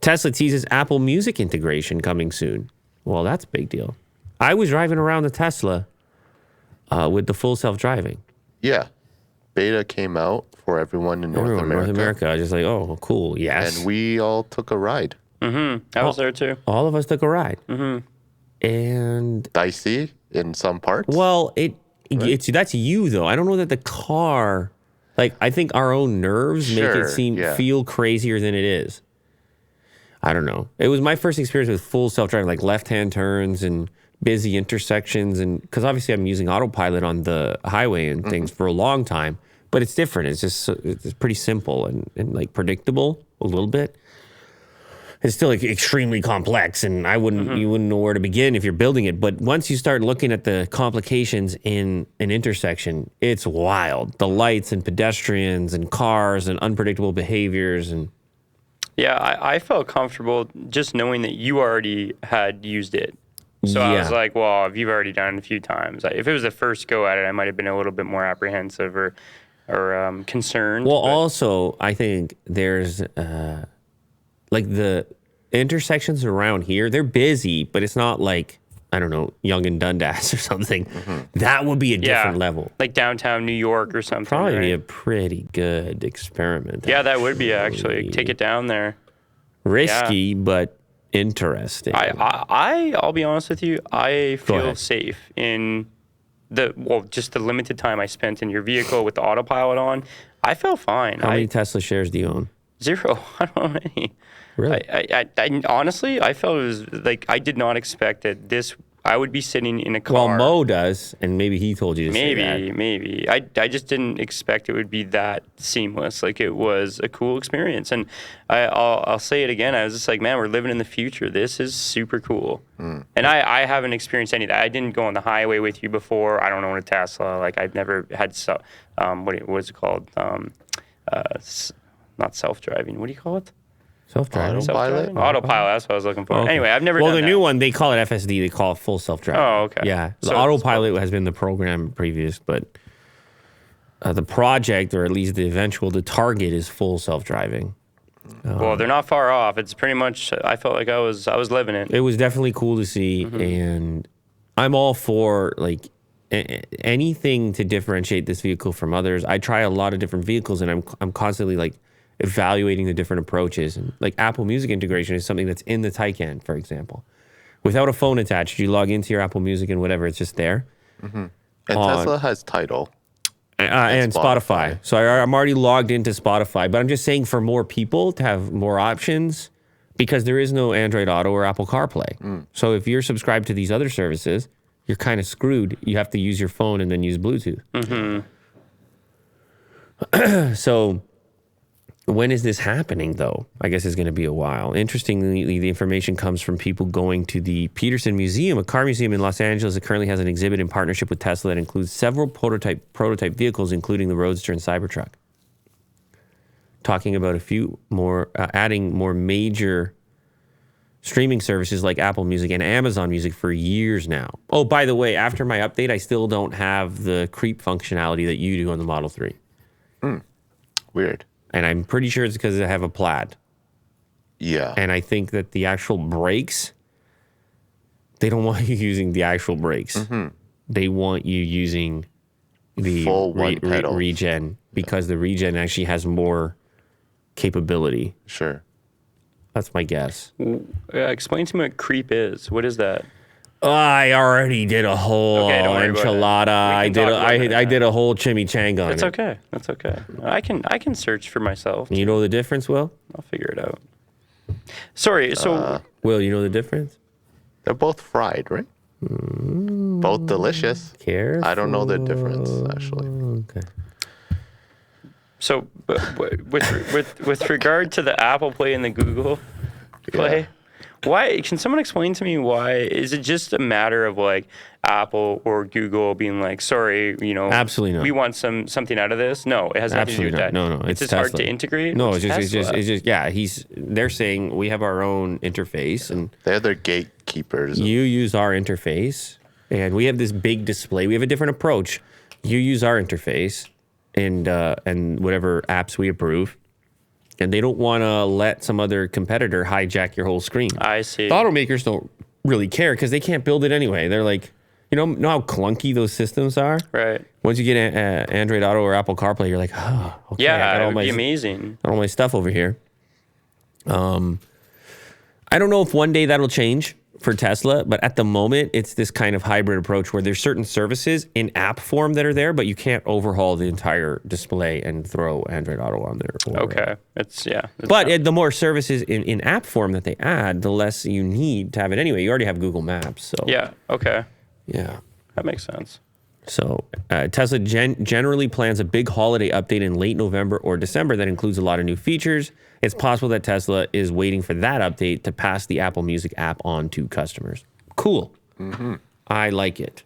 Tesla teases Apple Music integration coming soon. Well, that's a big deal. I was driving around the Tesla with the full self-driving. Yeah. Beta came out for everyone in North America. North America. I was just like, oh, cool, yes. And we all took a ride. Mm-hmm. I was there too. All of us took a ride. Mm-hmm. And dicey in some parts. Well, that's you though. I don't know that the car, like I think our own nerves make it feel crazier than it is. I don't know. It was my first experience with full self-driving, like left-hand turns and busy intersections, and because obviously I'm using autopilot on the highway and things for a long time, but it's different. It's pretty simple and like predictable a little bit. It's still like extremely complex, and you wouldn't know where to begin if you're building it. But once you start looking at the complications in an intersection, it's wild. The lights and pedestrians and cars and unpredictable behaviors and. Yeah, I felt comfortable just knowing that you already had used it. So I was like, well, if you've already done it a few times. If it was the first go at it, I might have been a little bit more apprehensive or concerned. Well, also, I think there's like the intersections around here, they're busy, but it's not like, I don't know, Yonge and Dundas or something. That would be a different level. Like downtown New York or something. Probably be a pretty good experiment. Yeah, that would be actually. Take it down there. Risky, but interesting. I'll be honest with you. I feel safe in just the limited time I spent in your vehicle with the autopilot on. I felt fine. How many Tesla shares do you own? 0. I don't know any. Really? I honestly, I felt it was like I did not expect that I would be sitting in a car. Well, Mo does, and maybe he told you to say that. Maybe. I just didn't expect it would be that seamless. Like, it was a cool experience. And I'll say it again. I was just like, man, we're living in the future. This is super cool. And I haven't experienced any of that. I didn't go on the highway with you before. I don't own a Tesla. Like, I've never had, what is it called? Not self-driving. What do you call it? Self-driving. Autopilot? Autopilot, that's what I was looking for. Okay. Anyway, I've never done the that. new one, they call it FSD. They call it full self-driving. Oh, okay. Yeah. The autopilot has been the program previous, but the project, or at least the target is full self-driving. Well, they're not far off. It's pretty much, I felt like I was living it. It was definitely cool to see, and I'm all for, like, anything to differentiate this vehicle from others. I try a lot of different vehicles, and I'm constantly, like, evaluating the different approaches. And like Apple Music integration is something that's in the Taycan, for example. Without a phone attached, you log into your Apple Music and whatever, it's just there. And Tesla has Tidal. And Spotify. So I'm already logged into Spotify, but I'm just saying for more people to have more options, because there is no Android Auto or Apple CarPlay. So if you're subscribed to these other services, you're kind of screwed. You have to use your phone and then use Bluetooth. So when is this happening, though? I guess it's going to be a while. Interestingly, the information comes from people going to the Peterson Museum, a car museum in Los Angeles that currently has an exhibit in partnership with Tesla that includes several prototype vehicles, including the Roadster and Cybertruck. Talking about a few more, adding more major streaming services like Apple Music and Amazon Music for years now. Oh, by the way, after my update, I still don't have the creep functionality that you do on the Model 3. Weird. And I'm pretty sure it's because I have a Plaid. Yeah. And I think that the actual brakes, they don't want you using the actual brakes. They want you using the full pedal regen, because the regen actually has more capability. Sure. That's my guess. Explain to me what creep is. What is that? I already did a whole enchilada. I did a whole chimichanga on it. That's okay. That's okay. I can search for myself. You know the difference, Will? I'll figure it out. Sorry, so Will, you know the difference? They're both fried, right? Both delicious. Careful. I don't know the difference, actually. Okay. So, with regard to the Apple Play and the Google Play, why can someone explain to me why? Is it just a matter of like Apple or Google being like, sorry, absolutely not. We want something out of this? No, it has nothing to do with that. No, it's just hard to integrate. No, it's just they're saying we have our own interface, and they're their gatekeepers. You use our interface, and we have this big display. We have a different approach. You use our interface, and whatever apps we approve, And they don't want to let some other competitor hijack your whole screen. I see. The automakers don't really care because they can't build it anyway. They're like, know how clunky those systems are? Right. Once you get Android Auto or Apple CarPlay, you're like, oh, okay. Yeah, it would be amazing. Got all my stuff over here. I don't know if one day that'll change for Tesla, but at the moment, it's this kind of hybrid approach where there's certain services in app form that are there, but you can't overhaul the entire display and throw Android Auto on there. Okay. But the more services in app form that they add, the less you need to have it anyway. You already have Google Maps. So yeah. Okay. Yeah. That makes sense. So Tesla generally plans a big holiday update in late November or December that includes a lot of new features. It's possible that Tesla is waiting for that update to pass the Apple Music app on to customers. Cool. I like it.